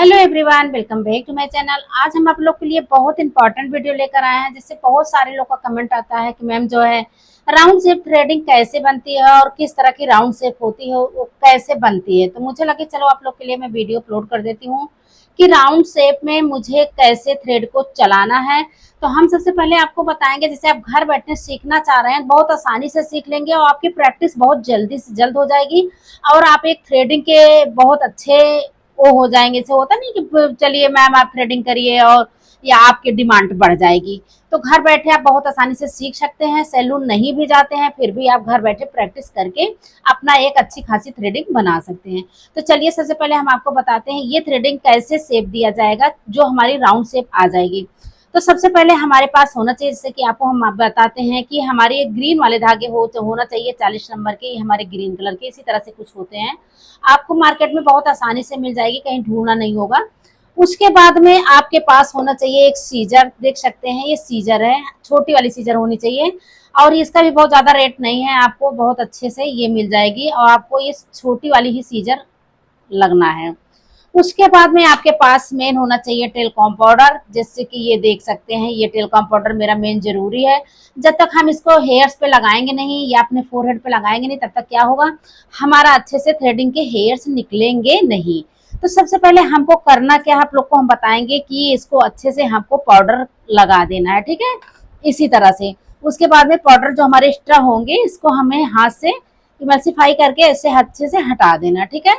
Hello everyone, welcome back to my channel. आज हम आप लोग के लिए बहुत इंपॉर्टेंट वीडियो लेकर आए हैं, जिससे बहुत सारे लोग का कमेंट आता है कि मैम जो है राउंड शेप थ्रेडिंग कैसे बनती है और किस तरह की राउंड शेप होती है, वो कैसे बनती है। तो मुझे लगे चलो आप लोग के लिए मैं वीडियो अपलोड कर देती हूँ कि राउंड शेप में मुझे कैसे थ्रेड को चलाना है। तो हम सबसे पहले आपको बताएंगे, जैसे आप घर बैठे सीखना चाह रहे हैं, बहुत आसानी से सीख लेंगे और आपकी प्रैक्टिस बहुत जल्दी से जल्द हो जाएगी और आप एक थ्रेडिंग के बहुत अच्छे वो हो जाएंगे। जैसे होता नहीं कि चलिए मैम आप थ्रेडिंग करिए और या आपकी डिमांड बढ़ जाएगी। तो घर बैठे आप बहुत आसानी से सीख सकते हैं। सैलून नहीं भी जाते हैं फिर भी आप घर बैठे प्रैक्टिस करके अपना एक अच्छी खासी थ्रेडिंग बना सकते हैं। तो चलिए सबसे पहले हम आपको बताते हैं ये थ्रेडिंग कैसे शेप दिया जाएगा जो हमारी राउंड शेप आ जाएगी। तो सबसे पहले हमारे पास होना चाहिए, जैसे कि आपको हम बताते हैं कि हमारे ग्रीन वाले धागे होना चाहिए 40 नंबर के, ये हमारे ग्रीन कलर के इसी तरह से कुछ होते हैं। आपको मार्केट में बहुत आसानी से मिल जाएगी, कहीं ढूंढना नहीं होगा। उसके बाद में आपके पास होना चाहिए एक सीजर, देख सकते हैं ये सीजर है, छोटी वाली सीजर होनी चाहिए और इसका भी बहुत ज्यादा रेट नहीं है, आपको बहुत अच्छे से ये मिल जाएगी और आपको ये छोटी वाली ही सीजर लगना है। उसके बाद में आपके पास मेन होना चाहिए टेलकॉम पाउडर, जैसे कि ये देख सकते हैं ये टेलकॉम पाउडर मेरा मेन जरूरी है। जब तक हम इसको हेयर्स पे लगाएंगे नहीं या अपने फोरहेड पे लगाएंगे नहीं तब तक क्या होगा, हमारा अच्छे से थ्रेडिंग के हेयर्स निकलेंगे नहीं। तो सबसे पहले हमको करना क्या है, आप लोग को हम बताएंगे कि इसको अच्छे से हमको पाउडर लगा देना है, ठीक है, इसी तरह से। उसके बाद में पाउडर जो हमारे एक्स्ट्रा होंगे इसको हमें हाथ से इमल्सिफाई करके ऐसे अच्छे से हटा देना, ठीक है।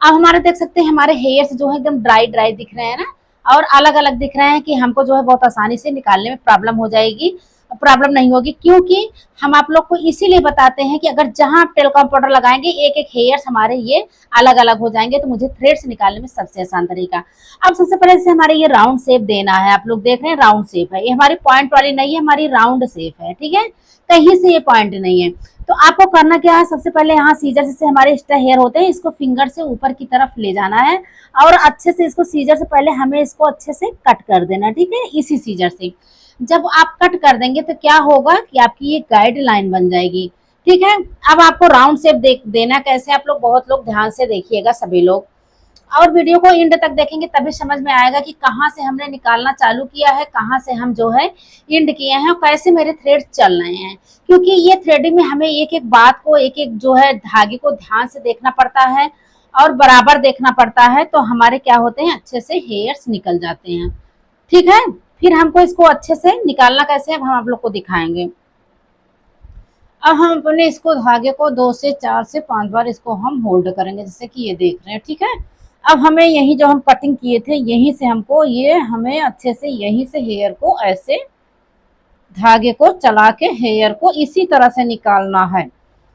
अब हमारे देख सकते हैं हमारे हेयर्स जो है एकदम ड्राई ड्राई दिख रहे हैं ना, और अलग अलग दिख रहे हैं कि हमको जो है बहुत आसानी से निकालने में प्रॉब्लम हो जाएगी, प्रॉब्लम नहीं होगी, क्योंकि हम आप लोग को इसीलिए बताते हैं कि अगर जहां आप टेलकॉम पाउडर लगाएंगे एक एक हेयर्स हमारे ये अलग अलग हो जाएंगे, तो मुझे थ्रेड्स निकालने में सबसे आसान तरीका। अब सबसे पहले से हमारे ये राउंड शेप देना है, आप लोग देख रहे हैं राउंड शेप है, ये हमारी पॉइंट वाली नहीं है, हमारी राउंड शेप है, ठीक है, कहीं से ये पॉइंट नहीं है। तो आपको करना क्या है, सबसे पहले यहाँ सीजर से हमारे एक्स्ट्रा हेयर होते हैं इसको फिंगर से ऊपर की तरफ ले जाना है और अच्छे से इसको सीजर से पहले हमें इसको अच्छे से कट कर देना, ठीक है, इसी सीजर से। जब आप कट कर देंगे तो क्या होगा कि आपकी ये गाइडलाइन बन जाएगी, ठीक है। अब आपको राउंड शेप देना कैसे, आप लोग बहुत लोग ध्यान से देखिएगा सभी लोग, और वीडियो को एंड तक देखेंगे तभी समझ में आएगा कि कहाँ से हमने निकालना चालू किया है, कहाँ से हम जो है एंड किए हैं और कैसे मेरे थ्रेड चल रहे हैं। क्योंकि ये थ्रेडिंग में हमें एक एक बात को, एक एक जो है धागे को ध्यान से देखना पड़ता है और बराबर देखना पड़ता है, तो हमारे क्या होते हैं अच्छे से हेयर्स निकल जाते हैं, ठीक है। फिर हमको इसको अच्छे से निकालना कैसे अब हम आप लोग को दिखाएंगे। अब हम अपने इसको धागे को 2 से 4 से 5 बार इसको हम होल्ड करेंगे, जैसे कि ये देख रहे हैं, ठीक है। अब हमें यही जो हम कटिंग किए थे यहीं से हमको ये हमें अच्छे से यहीं से हेयर को ऐसे धागे को चला के हेयर को इसी तरह से निकालना है।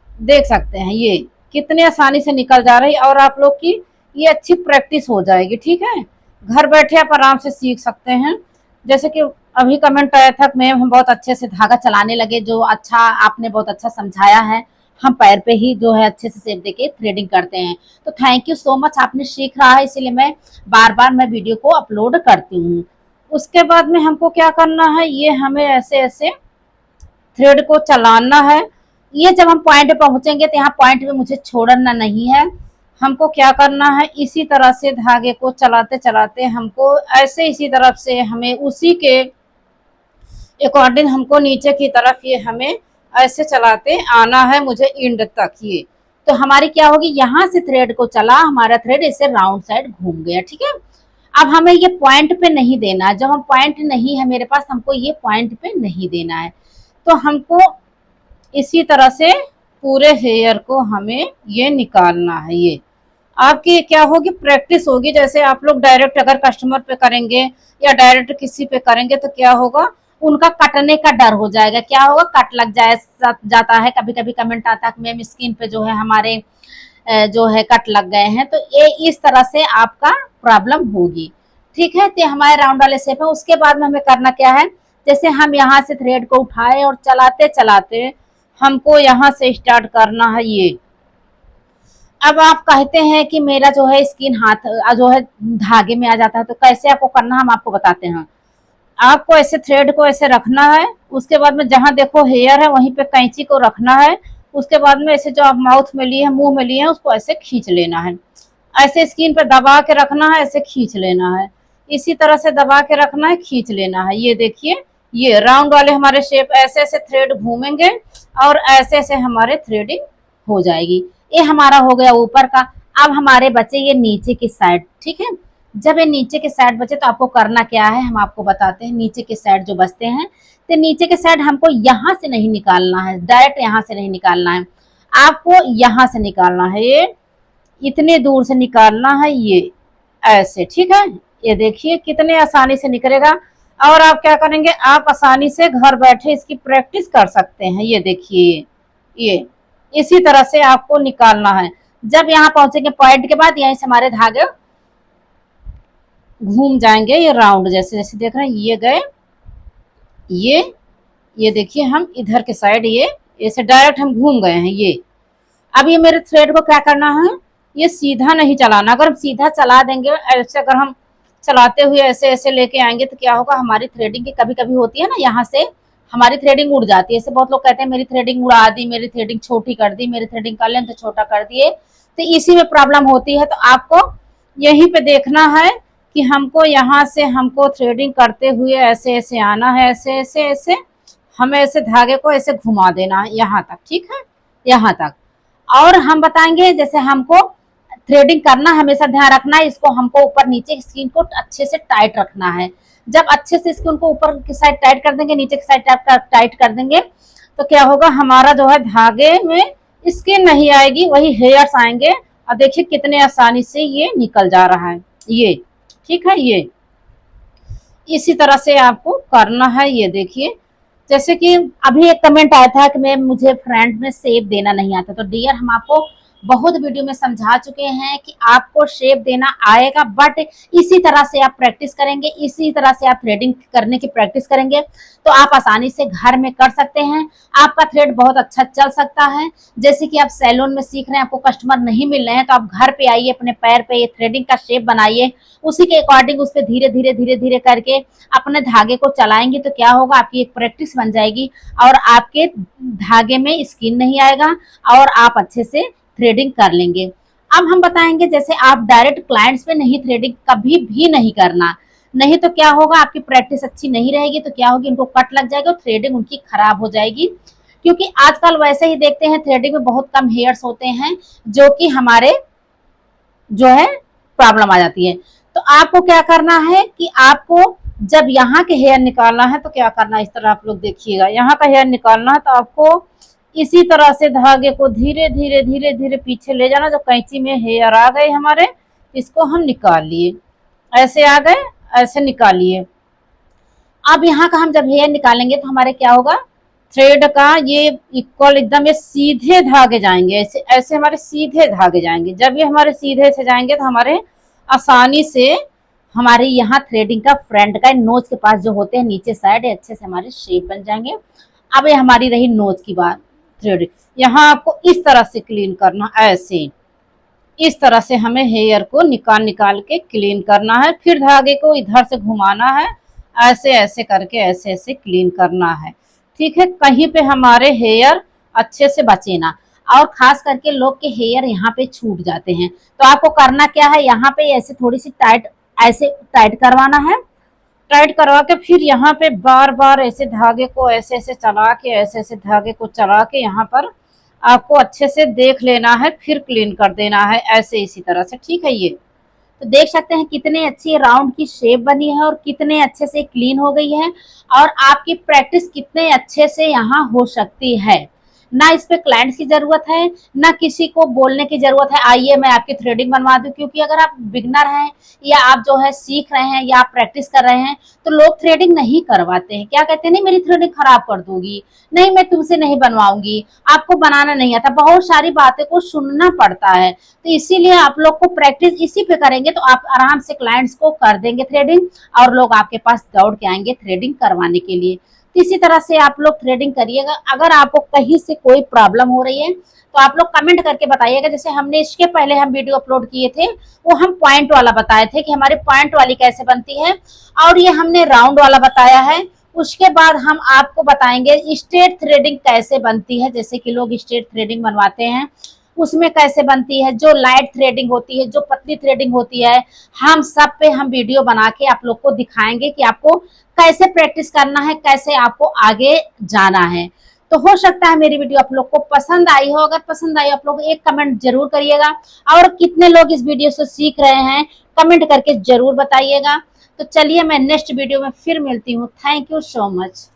देख सकते हैं ये कितने आसानी से निकल जा रही है और आप लोग की ये अच्छी प्रैक्टिस हो जाएगी, ठीक है। घर बैठे आप आराम से सीख सकते हैं। जैसे कि अभी कमेंट आया था मैम हम बहुत अच्छे से धागा चलाने लगे, जो अच्छा आपने बहुत अच्छा समझाया है, हम पैर पे ही जो है अच्छे से शेप देके थ्रेडिंग करते हैं। तो थैंक यू सो मच, आपने सीख रहा है इसीलिए मैं बार बार मैं वीडियो को अपलोड करती हूँ। उसके बाद में हमको क्या करना है, ये हमें ऐसे ऐसे थ्रेड को चलाना है। ये जब हम पॉइंट पे पहुंचेंगे तो यहाँ पॉइंट पे मुझे छोड़ना नहीं है, हमको क्या करना है इसी तरह से धागे को चलाते चलाते हमको ऐसे इसी तरफ से हमें उसी के अकॉर्डिंग हमको नीचे की तरफ ये हमें ऐसे चलाते आना है मुझे एंड तक। ये तो हमारी क्या होगी, यहाँ से थ्रेड को चला हमारा थ्रेड इसे राउंड साइड घूम गया, ठीक है। अब हमें ये पॉइंट पे नहीं देना है, जब हम पॉइंट नहीं है मेरे पास हमको ये पॉइंट पे नहीं देना है, तो हमको इसी तरह से पूरे हेयर को हमें ये निकालना है। ये आपकी क्या होगी प्रैक्टिस होगी, जैसे आप लोग डायरेक्ट अगर कस्टमर पे करेंगे या डायरेक्ट किसी पे करेंगे तो क्या होगा उनका कटने का डर हो जाएगा, क्या होगा कट लग जाता है। कभी कभी कमेंट आता है कि मैम स्किन पे जो है हमारे जो है कट लग गए हैं, तो ये इस तरह से आपका प्रॉब्लम होगी, ठीक है। तो हमारे राउंड वाले शेप है। उसके बाद में हमें करना क्या है, जैसे हम यहाँ से थ्रेड को उठाए और चलाते चलाते हमको यहाँ से स्टार्ट करना है ये। अब आप कहते हैं कि मेरा जो है स्किन हाथ जो है धागे में आ जाता है, तो कैसे आपको करना हम आपको बताते हैं। आपको ऐसे थ्रेड को ऐसे रखना है, उसके बाद में जहां देखो हेयर है वहीं पे कैंची को रखना है, उसके बाद में ऐसे जो आप माउथ में लिए हैं मुंह में लिए हैं उसको ऐसे खींच लेना है। ऐसे स्क्रीन पे दबा के रखना है, ऐसे खींच लेना है, इसी तरह से दबा के रखना है, खींच लेना है। ये देखिए, ये राउंड वाले हमारे शेप ऐसे ऐसे थ्रेड घूमेंगे और ऐसे ऐसे हमारे थ्रेडिंग हो जाएगी। ये हमारा हो गया ऊपर का। अब हमारे बचे ये नीचे की साइड, ठीक है। जब ये नीचे के साइड बचे तो आपको करना क्या है, हम आपको बताते हैं। नीचे के साइड जो बचते हैं, तो नीचे के साइड हमको यहाँ से नहीं निकालना है, डायरेक्ट यहाँ से नहीं निकालना है, आपको यहाँ से निकालना है। ये इतने दूर से निकालना है, ये ऐसे, ठीक है। ये देखिए कितने आसानी से निकलेगा। और आप क्या करेंगे, आप आसानी से घर बैठे इसकी प्रैक्टिस कर सकते हैं। ये देखिए, ये इसी तरह से आपको निकालना है। जब यहाँ पहुंचेंगे पॉइंट के बाद, यहीं से हमारे धागे घूम जाएंगे, ये राउंड जैसे जैसे देख रहे हैं, ये गए, ये देखिए हम इधर के साइड, ये ऐसे डायरेक्ट हम घूम गए हैं। ये अब ये मेरे थ्रेड को क्या करना है, ये सीधा नहीं चलाना। अगर हम सीधा चला देंगे, ऐसे अगर हम चलाते हुए ऐसे ऐसे लेके आएंगे तो क्या होगा, हमारी थ्रेडिंग की कभी कभी होती है ना, यहाँ से हमारी थ्रेडिंग उड़ जाती है। ऐसे बहुत लोग कहते हैं मेरी थ्रेडिंग उड़ा दी, मेरी थ्रेडिंग छोटी कर दी, मेरी थ्रेडिंग का लेंथ छोटा कर दिए, तो इसी में प्रॉब्लम होती है। तो आपको यहीं पे देखना है कि हमको यहाँ से हमको थ्रेडिंग करते हुए ऐसे ऐसे आना है, ऐसे ऐसे ऐसे हमें ऐसे धागे को ऐसे घुमा देना है यहाँ तक, ठीक है, यहाँ तक। और हम बताएंगे जैसे हमको थ्रेडिंग करना, हमेशा ध्यान रखना है, इसको हमको ऊपर नीचे स्क्रीन को अच्छे से टाइट रखना है। जब अच्छे से स्क्रीन को ऊपर की साइड टाइट कर देंगे, नीचे की साइड टाइट कर देंगे, तो क्या होगा, हमारा जो है धागे में स्किन नहीं आएगी, वही हेयर्स आएंगे। और देखिए कितने आसानी से ये निकल जा रहा है, ये ठीक है। ये इसी तरह से आपको करना है। ये देखिए, जैसे कि अभी एक कमेंट आया था कि मुझे फ्रंट में शेप देना नहीं आता, तो डियर हम आपको बहुत वीडियो में समझा चुके हैं कि आपको शेप देना आएगा, बट इसी तरह से आप प्रैक्टिस करेंगे, इसी तरह से आप थ्रेडिंग करने की प्रैक्टिस करेंगे तो आप आसानी से घर में कर सकते हैं। आपका थ्रेड बहुत अच्छा चल सकता है। जैसे कि आप सैलून में सीख रहे हैं, आपको कस्टमर नहीं मिल रहे हैं, तो आप घर पे आइए, अपने पैर पे ये थ्रेडिंग का शेप बनाइए, उसी के अकॉर्डिंग उस पर धीरे धीरे धीरे धीरे करके अपने धागे को चलाएंगे तो क्या होगा, आपकी एक प्रैक्टिस बन जाएगी और आपके धागे में स्किन नहीं आएगा और आप अच्छे से थ्रेडिंग कर लेंगे। अब हम बताएंगे, जैसे आप डायरेक्ट क्लाइंट्स पे नहीं थ्रेडिंग कभी भी नहीं करना, नहीं तो क्या होगा, आपकी प्रैक्टिस अच्छी नहीं रहेगी तो क्या होगी, उनको कट लग जाएगा और थ्रेडिंग उनकी खराब हो जाएगी। क्योंकि आजकल वैसे ही देखते हैं थ्रेडिंग में बहुत कम हेयर्स होते हैं, जो कि हमारे जो है प्रॉब्लम आ जाती है। तो आपको क्या करना है कि आपको जब यहाँ के हेयर निकालना है तो क्या करना है, इस तरह आप लोग देखिएगा, यहाँ का हेयर निकालना है तो आपको इसी तरह से धागे को धीरे धीरे धीरे धीरे पीछे ले जाना। जो कैंची में हेयर आ गए हमारे, इसको हम निकाल लिए, ऐसे आ गए, ऐसे निकालिए। अब यहाँ का हम जब हेयर निकालेंगे तो हमारे क्या होगा, थ्रेड का ये इक्वल एकदम ये सीधे धागे जाएंगे, ऐसे ऐसे हमारे सीधे धागे जाएंगे। जब ये हमारे सीधे से जाएंगे तो हमारे आसानी से हमारे यहाँ थ्रेडिंग का फ्रंट का नोज के पास जो होते हैं नीचे साइड, अच्छे से हमारे शेप बन जाएंगे। अब ये हमारी रही नोज की बात, थ्रेडिंग यहाँ आपको इस तरह से क्लीन करना, ऐसे इस तरह से हमें हेयर को निकाल निकाल के क्लीन करना है। फिर धागे को इधर से घुमाना है, ऐसे ऐसे करके ऐसे ऐसे क्लीन करना है, ठीक है। कहीं पे हमारे हेयर अच्छे से बचे ना, और खास करके लोग के हेयर यहाँ पे छूट जाते हैं, तो आपको करना क्या है, यहाँ पे ऐसे थोड़ी सी टाइट, ऐसे टाइट करवाना है। टाइट करवा के फिर यहाँ पे बार बार ऐसे धागे को ऐसे ऐसे चला के, ऐसे ऐसे धागे को चला के यहाँ पर आपको अच्छे से देख लेना है, फिर क्लीन कर देना है, ऐसे इसी तरह से, ठीक है। ये तो देख सकते हैं कितने अच्छी राउंड की शेप बनी है और कितने अच्छे से क्लीन हो गई है, और आपकी प्रैक्टिस कितने अच्छे से यहाँ हो सकती है। ना इस पे क्लाइंट्स की जरूरत है, ना किसी को बोलने की जरूरत है आइए मैं आपकी थ्रेडिंग बनवा दूं। क्योंकि अगर आप बिगनर हैं या आप जो है सीख रहे हैं या आप प्रैक्टिस कर रहे हैं, तो लोग थ्रेडिंग नहीं करवाते हैं। क्या कहते हैं, नहीं मेरी थ्रेडिंग खराब कर दोगी, नहीं मैं तुमसे नहीं बनवाऊंगी, आपको बनाना नहीं आता, बहुत सारी बातें को सुनना पड़ता है। तो इसीलिए आप लोग को प्रैक्टिस इसी पे करेंगे तो आप आराम से क्लाइंट्स को कर देंगे थ्रेडिंग, और लोग आपके पास दौड़ के आएंगे थ्रेडिंग करवाने के लिए। इसी तरह से आप लोग थ्रेडिंग करिएगा। अगर आपको कहीं से कोई प्रॉब्लम हो रही है तो आप लोग कमेंट करके बताइएगा। जैसे हमने इसके पहले हम वीडियो अपलोड किए थे, वो हम पॉइंट वाला बताए थे कि हमारे पॉइंट वाली कैसे बनती है, और ये हमने राउंड वाला बताया है। उसके बाद हम आपको बताएंगे स्ट्रेट थ्रेडिंग कैसे बनती है, जैसे कि लोग स्ट्रेट थ्रेडिंग बनवाते हैं, उसमें कैसे बनती है, जो लाइट थ्रेडिंग होती है, जो पतली थ्रेडिंग होती है, हम सब पे हम वीडियो बना के आप लोग को दिखाएंगे कि आपको कैसे प्रैक्टिस करना है, कैसे आपको आगे जाना है। तो हो सकता है मेरी वीडियो आप लोग को पसंद आई हो। अगर पसंद आई आप लोग एक कमेंट जरूर करिएगा, और कितने लोग इस वीडियो से सीख रहे हैं कमेंट करके जरूर बताइएगा। तो चलिए मैं नेक्स्ट वीडियो में फिर मिलती हूँ। Thank you so much.